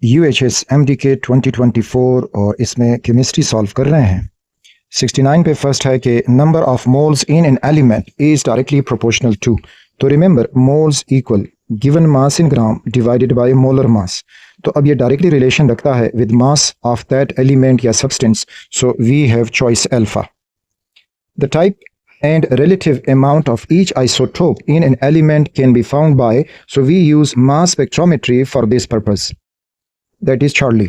UHS MDK 2024 और इसमें chemistry solve कर रहे हैं। 69 पे फर्स्ट है कि number of moles in an element is directly proportional to. तो remember moles equal given mass in gram divided by molar mass. तो अब ये डायरेक्टली रिलेशन रखता है with mass of that element या substance, so we have choice alpha. The type and relative amount of each isotope in an element can be found by, so we use mass spectrometry for this purpose. That is Charlie.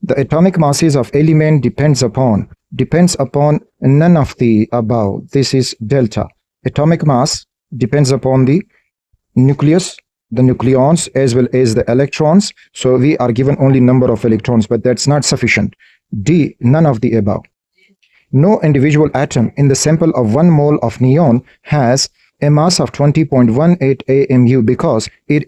The atomic masses of element depends upon none of the above. This is delta. Atomic mass depends upon the nucleus, the nucleons as well as the electrons. So we are given only number of electrons, but that's not sufficient. D, none of the above. No individual atom in the sample of 1 mole of neon has a mass of 20.18 AMU because it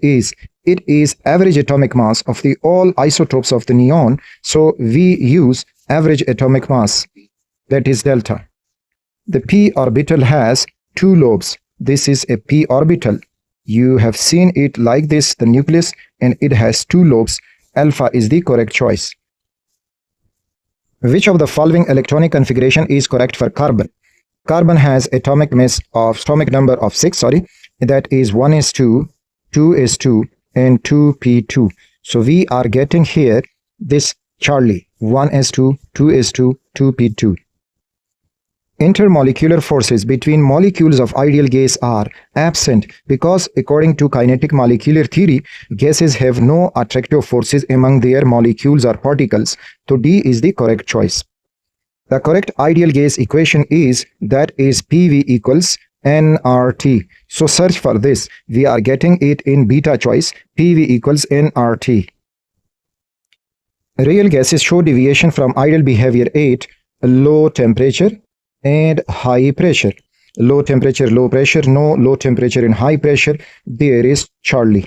is average atomic mass of the all isotopes of the neon, so we use average atomic mass, that is delta. The p orbital has 2 lobes. This is a p orbital. You have seen it like this, the nucleus, and it has 2 lobes. Alpha is the correct choice. Which of the following electronic configuration is correct for carbon? Carbon has atomic number of 6, that is 1s2, 2s2 and 2p2. So we are getting here this Charlie, 1s2, 2s2, 2p2. Intermolecular forces between molecules of ideal gas are absent because according to kinetic molecular theory, gases have no attractive forces among their molecules or particles. So D is the correct choice. The correct ideal gas equation is PV equals nRT. So search for this. We are getting it in beta choice. PV equals nRT. Real gases show deviation from ideal behavior at low temperature and high pressure. Low temperature, low pressure, no low temperature and high pressure. There is Charlie.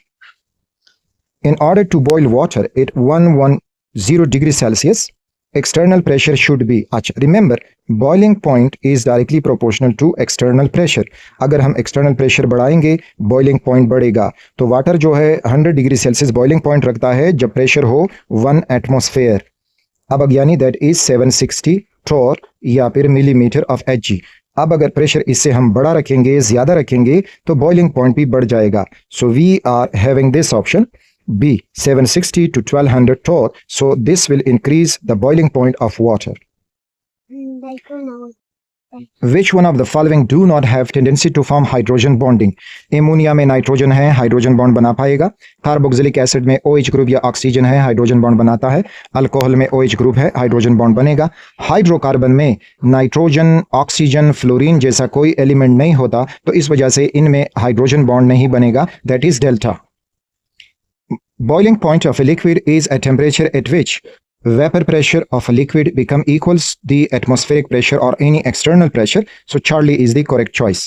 In order to boil water at 110 degrees Celsius, external pressure should be, remember, boiling point is directly proportional to external pressure. अगर हम external pressure बढ़ाएंगे, boiling point बढ़ेगा. तो water जो है 100 degree Celsius boiling point रखता है जब pressure हो 1 atmosphere. अब यानी that is 760 torr या फिर मिलीमीटर ऑफ Hg. अब अगर प्रेशर इससे हम बड़ा रखेंगे, ज्यादा रखेंगे, तो बॉइलिंग पॉइंट भी बढ़ जाएगा. So we are having this option B, 760 to 1200 torr. So this will increase the boiling point of water. Which one of the following do not have tendency to form hydrogen bonding? Ammonia में nitrogen है, hydrogen bond बना पाएगा. Carboxylic acid में OH group या oxygen है, hydrogen bond बनाता है. Alcohol में OH ग्रुप है, हाइड्रोजन बॉन्ड बनेगा. हाइड्रोकार्बन में नाइट्रोजन, ऑक्सीजन, फ्लोरीन जैसा कोई एलिमेंट नहीं होता, तो इस वजह से इनमें हाइड्रोजन बॉन्ड नहीं बनेगा. That is delta. Boiling point of a liquid is a temperature at which vapor pressure of a liquid become equals the atmospheric pressure or any external pressure. So Charlie is the correct choice.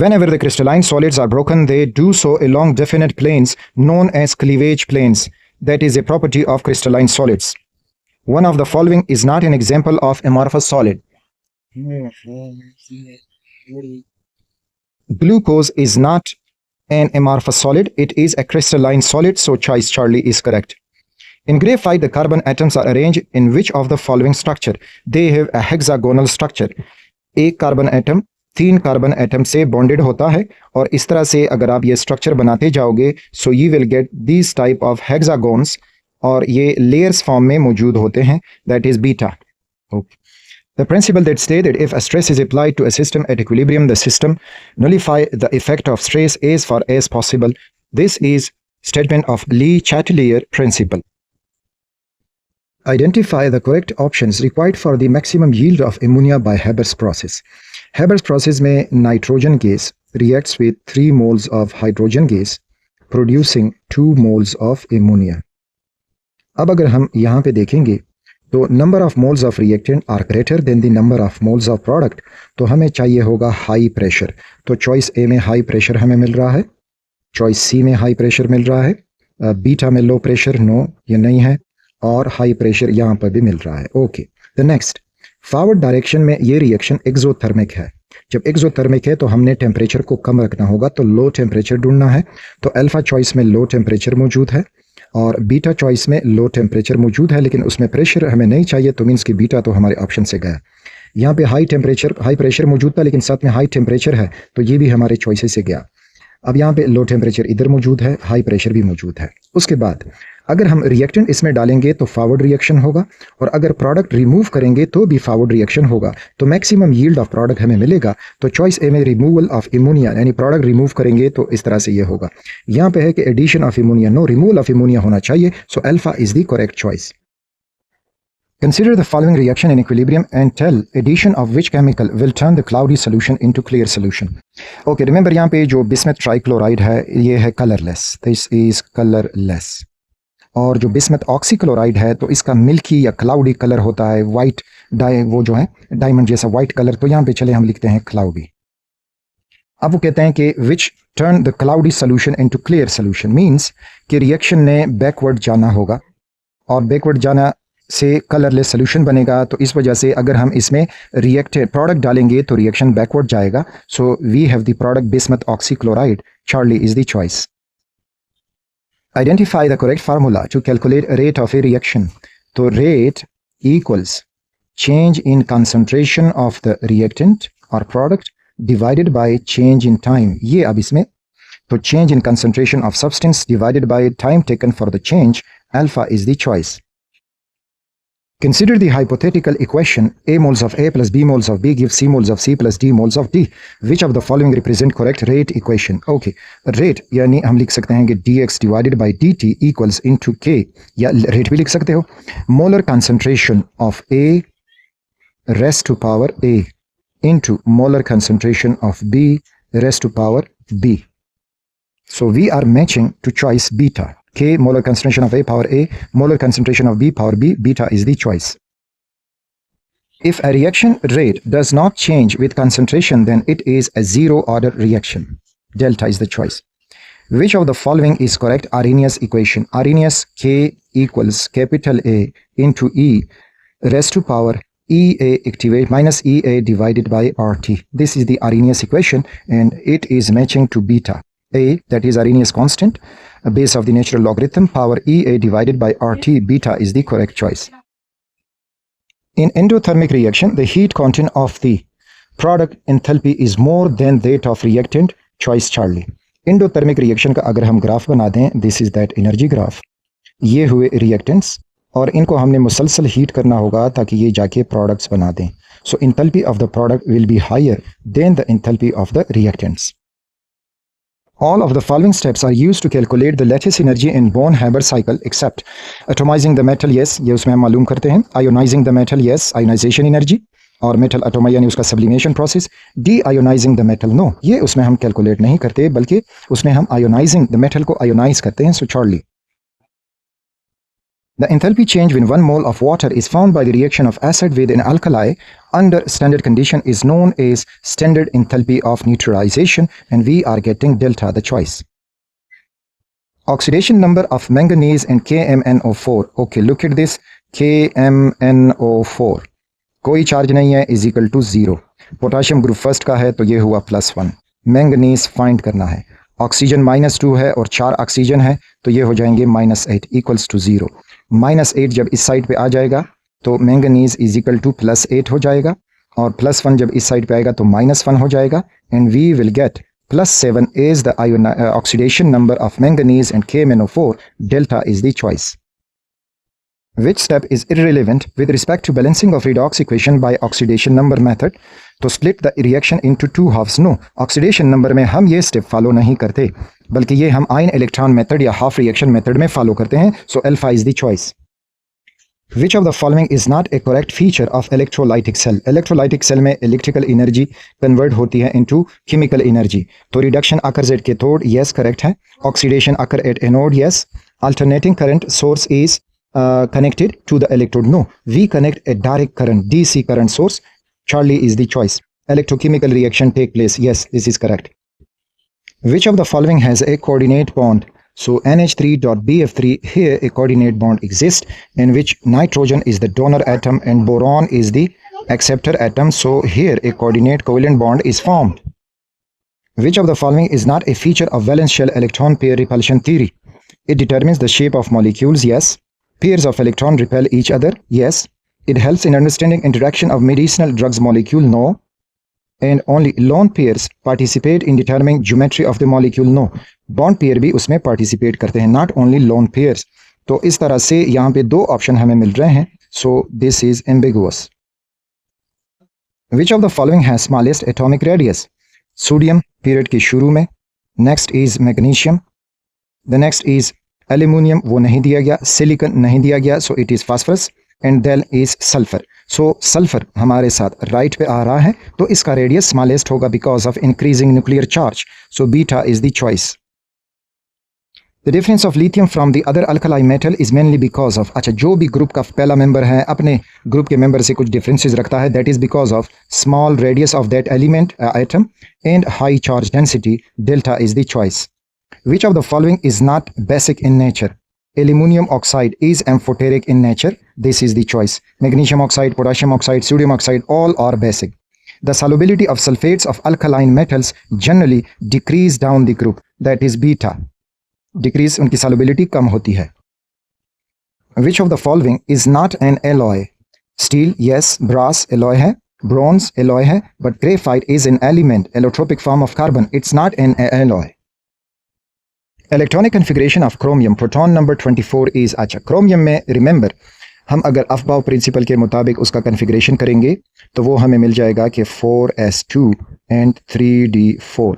Whenever the crystalline solids are broken, they do so along definite planes known as cleavage planes. That is a property of crystalline solids. One of the following is not an example of amorphous solid. Glucose is not an amorphous solid, it is a crystalline solid, so choice Charlie is correct. In graphite, the carbon atoms are arranged in which of the following structure? They have a hexagonal structure. एक carbon atom 3 carbon atom से bonded होता है और इस तरह से अगर आप ये स्ट्रक्चर बनाते जाओगे, so you will get this type of hexagons और ये लेयर्स फॉर्म में मौजूद होते हैं. That is beta. The principle that states that if a stress is applied to a system at equilibrium, the system nullify the effect of stress as far as possible. This is statement of Le Chatelier principle. Identify the correct options required for the maximum yield of ammonia by Haber's process. Haber's process में nitrogen gas reacts with 3 moles of hydrogen gas, producing 2 moles of ammonia. अब अगर हम यहाँ पे देखेंगे तो number of moles of reactant are greater than the number of moles of product, तो हमें चाहिए होगा हाई प्रेशर. तो चॉइस ए में हाई प्रेशर हमें मिल रहा है, चॉइस सी में हाई प्रेशर मिल रहा है, बीटा में लो प्रेशर, नो ये नहीं है, और हाई प्रेशर यहाँ पर भी मिल रहा है. Okay, the next forward direction में ये रिएक्शन एक्सोथर्मिक है. जब एक्सोथर्मिक है तो हमने टेम्परेचर को कम रखना होगा, तो लो टेम्परेचर ढूंढना है. तो अल्फा चॉइस में लो टेम्परेचर मौजूद है. और बीटा चॉइस में लो टेम्परेचर मौजूद है, लेकिन उसमें प्रेशर हमें नहीं चाहिए, तो मीन्स कि बीटा तो हमारे ऑप्शन से गया। यहाँ पे हाई प्रेशर मौजूद था, लेकिन साथ में हाई टेम्परेचर है, तो ये भी हमारे चॉइसेस से गया। अब यहाँ पे लो टेम्परेचर इधर मौजूद है, हाई प्रेशर भी मौजूद है। उसके बाद अगर हम रिएक्टेंट इसमें डालेंगे तो फॉरवर्ड रिएक्शन होगा, और अगर प्रोडक्ट रिमूव करेंगे तो भी फॉरवर्ड रिएक्शन होगा, तो मैक्सिमम यील्ड ऑफ प्रोडक्ट हमें मिलेगा। तो चॉइस ए में रिमूवल ऑफ इमोनिया, यानी प्रोडक्ट रिमूव करेंगे तो इस तरह से ये होगा। यहाँ पे है कि addition of ammonia, no, removal of ammonia होना चाहिए, so alpha is the correct choice. Consider the following reaction in equilibrium and tell addition of which chemical will turn the cloudy solution into clear solution. Okay, remember यहाँ पे जो bismuth trichloride है ये है colourless, this is colourless. और जो bismuth oxychloride है तो इसका मिल्की या क्लाउडी कलर होता है, वाइट वो जो है डायमंड जैसा वाइट कलर, तो यहाँ पे चले हम लिखते हैं क्लाउडी। अब वो कहते हैं कि विच turn the cloudy solution into clear solution, means कि रिएक्शन ने बैकवर्ड जाना होगा, और बैकवर्ड जाना से कलरलेस सोल्यूशन बनेगा। तो इस वजह से अगर हम इसमें प्रोडक्ट डालेंगे तो रिएक्शन बैकवर्ड जाएगा। So we have the product bismuth oxychloride, Charlie is the choice. Identify the correct formula to calculate rate of a reaction. तो rate equals change in concentration of the reactant और product divided by change in time. ये अब इसमें तो change in concentration of substance divided by time taken for the change, alpha is the choice. Consider the hypothetical equation A moles of A plus B moles of B gives C moles of C plus D moles of D. Which of the following represent correct rate equation? Okay, rate यानी हम लिख सकते हैं कि dx divided by dt equals into K, या rate भी लिख सकते हो, molar concentration of A raised to power A into molar concentration of B raised to power B. So we are matching to choice beta. K, molar concentration of A power A, molar concentration of B power B, beta is the choice. If a reaction rate does not change with concentration, then it is a zero order reaction. Delta is the choice. Which of the following is correct? Arrhenius equation. Arrhenius K equals capital A into E raised to power EA activate minus EA divided by RT. This is the Arrhenius equation, and it is matching to beta. A, that is Arrhenius constant, a base of the natural logarithm, power EA divided by RT, beta is the correct choice. In endothermic reaction, the heat content of the product enthalpy is more than that of reactant, choice Charlie. Endothermic reaction का अगर हम graph बना दें, this is that energy graph. ये हुए reactants, और इनको हमने मुसलसल हीट करना होगा ताकि ये जाके products बना दें. So enthalpy of the product will be higher than the enthalpy of the reactants. All of the following steps are used to calculate the lattice energy in Born-Haber cycle except atomizing the metal, yes, ये उसमें हम मालूम करते हैं, ionizing the metal, yes, ionization energy, और metal atom यानी उसका sublimation process, deionizing the metal, no, ये उसमें हम calculate नहीं करते, बल्कि उसमें हम ionizing the metal को ionize करते हैं, so Charlie. The enthalpy change when 1 mole of water is formed by the reaction of acid with an alkali under standard condition is known as standard enthalpy of neutralization, and we are getting delta, the choice. Oxidation number of manganese and KMnO4. Okay, look at this, KMnO4 कोई charge नहीं है, is equal to 0. Potassium group first का है तो ये हुआ +1. Manganese find करना है, ऑक्सीजन -2 है और 4 ऑक्सीजन है, तो ये हो जाएंगे -8 इक्वल्स टू 0. -8 जब इस साइड पे आ जाएगा तो मैंगनीज इज इक्वल टू +8 हो जाएगा, और +1 जब इस साइड पे आएगा तो -1 हो जाएगा, and we will get +7 is the oxidation number of manganese and KMnO4. Delta is the choice. Which step is irrelevant with respect to balancing of redox equation by oxidation number method? तो split the reaction into two halves. No, oxidation number में हम ये step follow नहीं करते, बल्कि ये हम ion electron method या half reaction method में follow करते हैं. So alpha is the choice. Which of the following is not a correct feature of electrolytic cell? Electrolytic cell में electrical energy convert होती है into chemical energy. तो reduction occurs at cathode, yes, correct है. Oxidation occur at anode, yes. Alternating current source is connected to the electrode. No, we connect a direct current, DC current source. Charlie is the choice. Electrochemical reaction take place. Yes, this is correct. Which of the following has a coordinate bond? So NH3.BF3, here a coordinate bond exists in which nitrogen is the donor atom and boron is the acceptor atom. So here a coordinate covalent bond is formed. Which of the following is not a feature of valence shell electron pair repulsion theory? It determines the shape of molecules, yes. Pairs of electron repel each other, yes. It helps in understanding interaction of medicinal drugs molecule, no. And only lone pairs participate in determining geometry of the molecule, no. Bond pair भी उसमें participate करते हैं, not only lone pairs. तो इस तरह से यहाँ पे दो ऑप्शन हमें मिल रहे हैं. So this is ambiguous. Which of the following has smallest atomic radius? Sodium period के शुरू में. Next is magnesium. The next is aluminium, वो नहीं दिया गया. Silicon नहीं दिया गया, so it is phosphorus. And then is sulfur. So sulfur हमारे साथ right पे आ रहा है, तो इसका radius smallest होगा because of increasing nuclear charge. So beta is the choice. The difference of lithium from the other alkali metal is mainly because of, अच्छा जो भी ग्रुप का पहला मेंबर है अपने ग्रुप के मेंबर से कुछ डिफरेंसेस रखता है, that is because of small radius of that element atom and high charge density. Delta is the choice. Which of the following is not basic in nature? Aluminum oxide is amphoteric in nature. This is the choice. Magnesium oxide, potassium oxide, sodium oxide, all are basic. The solubility of sulfates of alkaline metals generally decrease down the group. That is beta. Decrease उनकी solubility कम होती है. Which of the following is not an alloy? Steel, yes. Brass, alloy है. Bronze, alloy है. But graphite is an element, allotropic form of carbon. It's not an alloy. Electronic configuration of chromium, proton number 24 is, अच्छा chromium में remember हम अगर Aufbau principal के मुताबिक उसका configuration करेंगे तो वो हमें मिल जाएगा कि 4s2 and 3d4.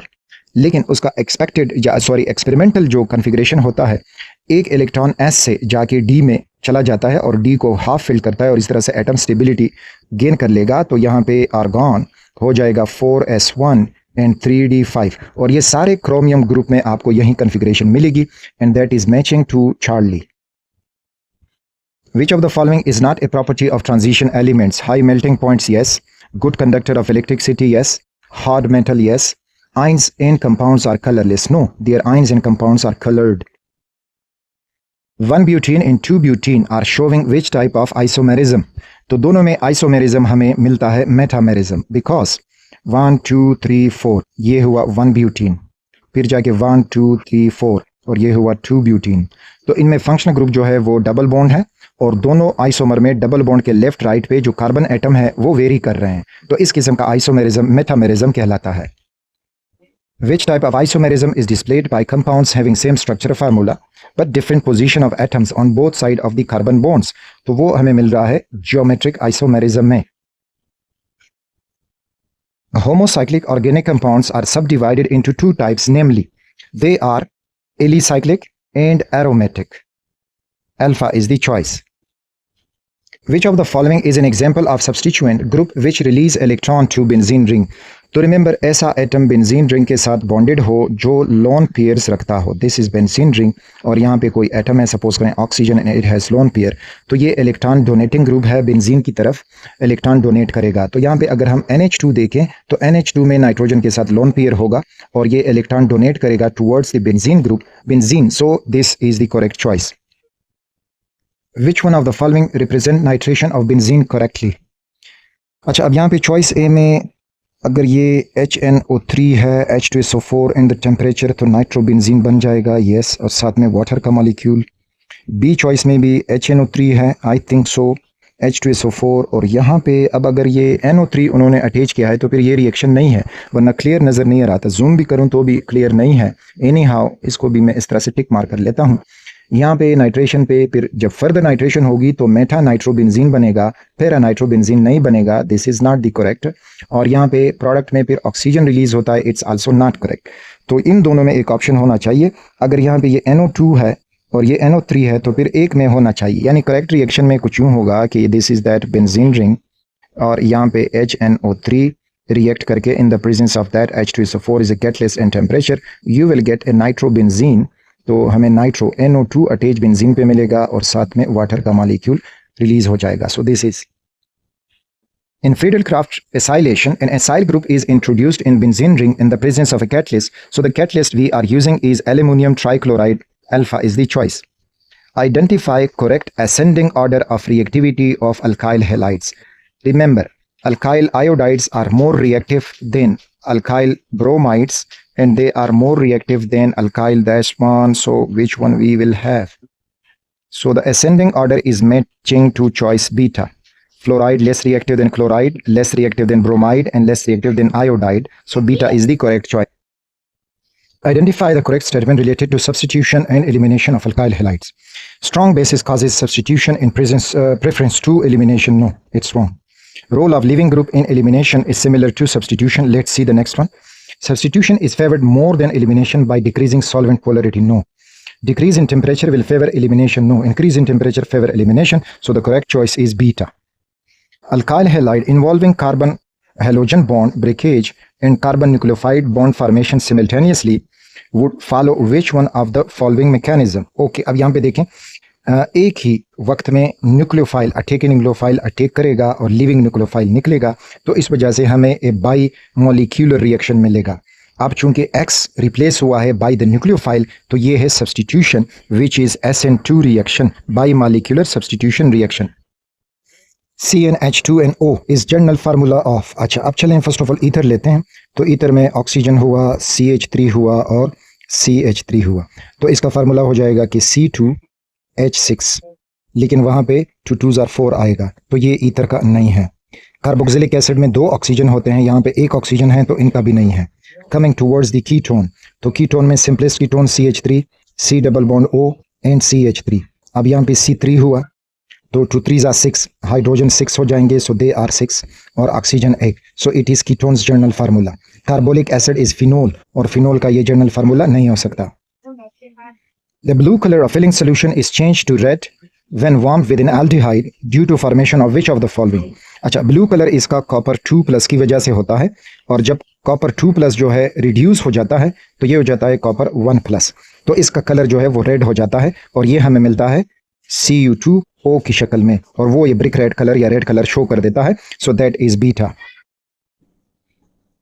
लेकिन उसका एक्सपेरिमेंटल जो कन्फिग्रेशन होता है, एक इलेक्ट्रॉन s से जाके d में चला जाता है और d को हाफ फिल करता है और इस तरह से एटम स्टेबिलिटी गेन कर लेगा. तो यहाँ पे आर्गॉन हो जाएगा 4s1 and 3d5 और ये सारे क्रोमियम ग्रुप में आपको यही कन्फिग्रेशन मिलेगी and that is matching to Charlie. Which of the following is not a property of transition elements? High melting points, yes. Good conductor of electricity, yes. Hard metal, yes. Ions and compounds are colorless. No, their ions and compounds are colored. 1-butene and 2-butene are showing which type of isomerism? तो दोनों में isomerism हमें मिलता है metamerism because 1 2 3 4 ये हुआ 1-butene, फिर जाके 1 2 3 4 और ये हुआ 2-butene. तो इनमें फंक्शनल ग्रुप जो है वो डबल बॉन्ड है और दोनों आइसोमर में डबल बॉन्ड के लेफ्ट राइट पे जो कार्बन एटम है वो वेरी कर रहे हैं. तो इस किस्म का आइसोमेरिज्म मेटामेरिज्म कहलाता है. Which type of isomerism is displayed by compounds having same structure formula but different position of atoms on both sides of the carbon bonds? तो वो हमें मिल रहा है geometric isomerism में. Homocyclic organic compounds are subdivided into two types, namely they are alicyclic and aromatic. Alpha is the choice. Which of the following is an example of substituent group which release electron to benzene ring? तो remember ऐसा atom benzene ring के साथ bonded हो जो lone pairs रखता हो. This is benzene ring और यहाँ पे कोई एटम है, सपोज करें oxygen and it has lone pair. तो ये इलेक्ट्रॉन डोनेटिंग ग्रुप है, बेंजीन की तरफ इलेक्ट्रॉन डोनेट करेगा. तो यहाँ पे अगर हम NH2 देखें तो NH2 में नाइट्रोजन के साथ लोन पेयर होगा और ये इलेक्ट्रॉन डोनेट करेगा towards the benzene group benzene. So this is the correct choice. Which one of the following represent nitration of benzene correctly? अच्छा अब यहाँ पे चॉइस ए में अगर ये HNO3 है, H2SO4 एंड द टेम्परेचर तो नाइट्रोबेंजीन बन जाएगा, यस, और साथ में वाटर का मॉलिक्यूल. बी चॉइस में भी HNO3 है, आई थिंक सो, H2SO4 और यहाँ पे अब अगर ये NO3 उन्होंने अटैच किया है तो फिर ये रिएक्शन नहीं है, वरना क्लियर नज़र नहीं आ रहा था. जूम भी करूँ तो भी क्लियर नहीं है. एनी हाउ इसको भी मैं इस तरह से टिक मार कर लेता हूँ. यहाँ पे नाइट्रेशन पे फिर जब फर्दर नाइट्रेशन होगी तो मेटा नाइट्रोबेंजीन बनेगा, पैरा नाइट्रोबेंजीन नहीं बनेगा. This is not the correct. और यहाँ पे प्रोडक्ट में फिर ऑक्सीजन रिलीज होता है, इट्स आल्सो नॉट करेक्ट. तो इन दोनों में एक ऑप्शन होना चाहिए. अगर यहाँ पे ये NO2 है और ये NO3 है तो फिर एक में होना चाहिए, यानी करेक्ट रिएक्शन में कुछ यूँ होगा कि this is that benzene ring और यहाँ पे HNO3 रिएक्ट करके in the presence of that H2SO4 is a catalyst and temperature you will gate A nitrobenzene. तो हमें नाइट्रो NO2 अटैच बेंजीन पे मिलेगा और साथ में वाटर का मॉलिक्यूल रिलीज हो जाएगा. So this is in Friedel-Crafts acylation, an acyl group is introduced in benzene ring in the presence of a catalyst. So the catalyst we are using is aluminum trichloride. Alpha is the choice. Identify correct ascending order of reactivity of alkyl halides. Remember, alkyl iodides are more reactive than alkyl bromides and they are more reactive than alkyl. That's one. So which one we will have? So the ascending order is matching to choice beta. Fluoride less reactive than chloride, less reactive than bromide, and less reactive than iodide. So beta is the correct choice. Identify the correct statement related to substitution and elimination of alkyl halides. Strong basis causes substitution in preference to elimination. No, it's wrong. Role of leaving group in elimination is similar to substitution. Let's see the next one. Substitution is favored more than elimination by decreasing solvent polarity. No. Decrease in temperature will favor elimination. No. Increase in temperature favor elimination. So the correct choice is beta. Alkyl halide involving carbon halogen bond breakage and carbon nucleophile bond formation simultaneously would follow which one of the following mechanism? Okay, अब यहाँ पे देखें एक ही वक्त में nucleophile attack करेगा और living nucleophile निकलेगा, तो इस वजह से हमें ए बाई मॉलिक्यूलर रिएक्शन मिलेगा. अब चूंकि X रिप्लेस हुआ है बाय द न्यूक्लियोफाइल, तो ये है substitution which is SN2 reaction, by molecular substitution reaction. CnH2NO is general formula of. अच्छा, अब चलें फर्स्ट ऑफ ऑल ईथर लेते हैं. तो ईथर में ऑक्सीजन हुआ, CH3 हुआ और CH3 हुआ, तो इसका फार्मूला हो जाएगा कि C2H6, लेकिन वहाँ पे 2 2s are 4 आएगा, तो ये ईथर का नहीं है. कार्बोक्सिलिक एसिड में 2 ऑक्सीजन होते हैं, यहाँ पे 1 ऑक्सीजन है, तो इनका भी नहीं है. कमिंग टूवर्ड्स द कीटोन, तो कीटोन में simplest ketone CH3, C double bond O and CH3. अब यहाँ पे C3 हुआ, तो 2 3s are 6, हाइड्रोजन 6 हो जाएंगे, सो दे आर 6 और oxygen 1. So it is ketones general formula. Carbolic acid is phenol, और फिनोल का ये जनरल फार्मूला नहीं हो सकता. The blue colour of Fehling solution is change to red when warmed with an aldehyde due to formation of which of the following. अच्छा, blue colour इसका copper 2+ की वजह से होता है, और जब कॉपर 2+ जो है रिड्यूस हो जाता है, तो ये हो जाता है कॉपर 1+, तो इसका कलर जो है वो रेड हो जाता है, और ये हमें मिलता है Cu2O की शक्ल में, और वो ये ब्रिक रेड कलर या रेड कलर शो कर देता है. So that is beta.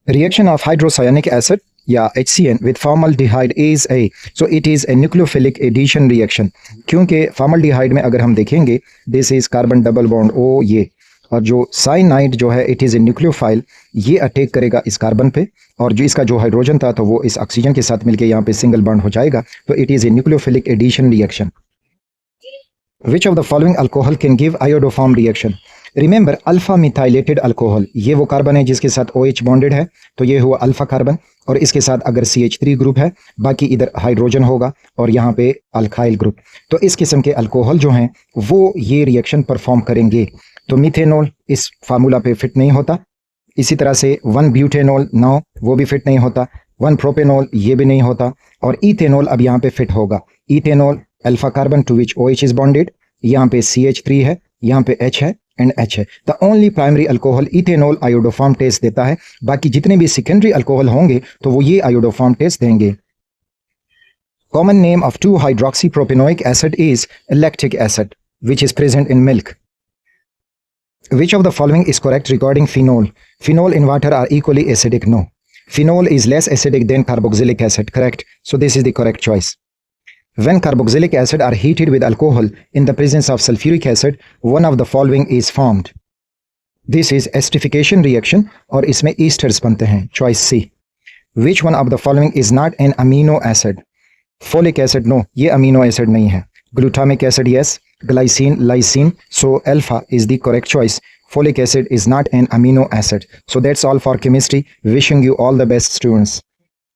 Reaction of hydrocyanic acid या HCN with formaldehyde is a, so it is a nucleophilic addition reaction. क्योंकि formaldehyde में अगर हम देखेंगे, this is carbon double bond O, ये, और जो साइनाइड जो है इट इज़ ए न्यूक्लियोफाइल, ये अटैक करेगा इस कार्बन पे, और जो इसका जो हाइड्रोजन था तो वो इस ऑक्सीजन के साथ मिलके यहाँ पे सिंगल बॉन्ड हो जाएगा, तो it is a nucleophilic addition reaction. Which of the following alcohol can give iodoform reaction? Remember alpha methylated alcohol, ये वो कार्बन है जिसके साथ OH बॉन्डेड है, तो ये हुआ अल्फा कार्बन, और इसके साथ अगर CH3 ग्रुप है, बाकी इधर हाइड्रोजन होगा और यहाँ पे अल्काइल ग्रुप, तो इस किस्म के अल्कोहल जो हैं वो ये रिएक्शन परफॉर्म करेंगे. तो मीथेनॉल इस फार्मूला पे फिट नहीं होता, इसी तरह से 1-ब्यूटेनॉल नो, वो भी फिट नहीं होता, 1-प्रोपेनॉल ये भी नहीं होता, और इथेनॉल अब यहाँ पे फिट होगा. Ethanol alpha carbon to which OH is bonded, यहाँ पे CH3 है, यहाँ पे H है एंड H है. The only primary alcohol ethanol iodoform test देता है, बाकी जितने भी सेकेंडरी अल्कोहल होंगे तो वो ये आयोडोफॉर्म टेस्ट देंगे. Common name of 2-hydroxypropanoic acid is lactic acid which is present in milk. Which of the following is correct regarding phenol? Phenol in water are equally acidic. No. Phenol is less acidic than carboxylic acid. Correct. So this is the correct choice. When carboxylic acid are heated with alcohol in the presence of sulfuric acid, one of the following is formed. This is esterification reaction, और इसमें esters बनते हैं. Choice C. Which one of the following is not an amino acid? Folic acid, no, ये amino acid नहीं है. Glutamic acid, yes. Glycine, lysine. So alpha is the correct choice. Folic acid is not an amino acid. So that's all for chemistry. Wishing you all the best, students.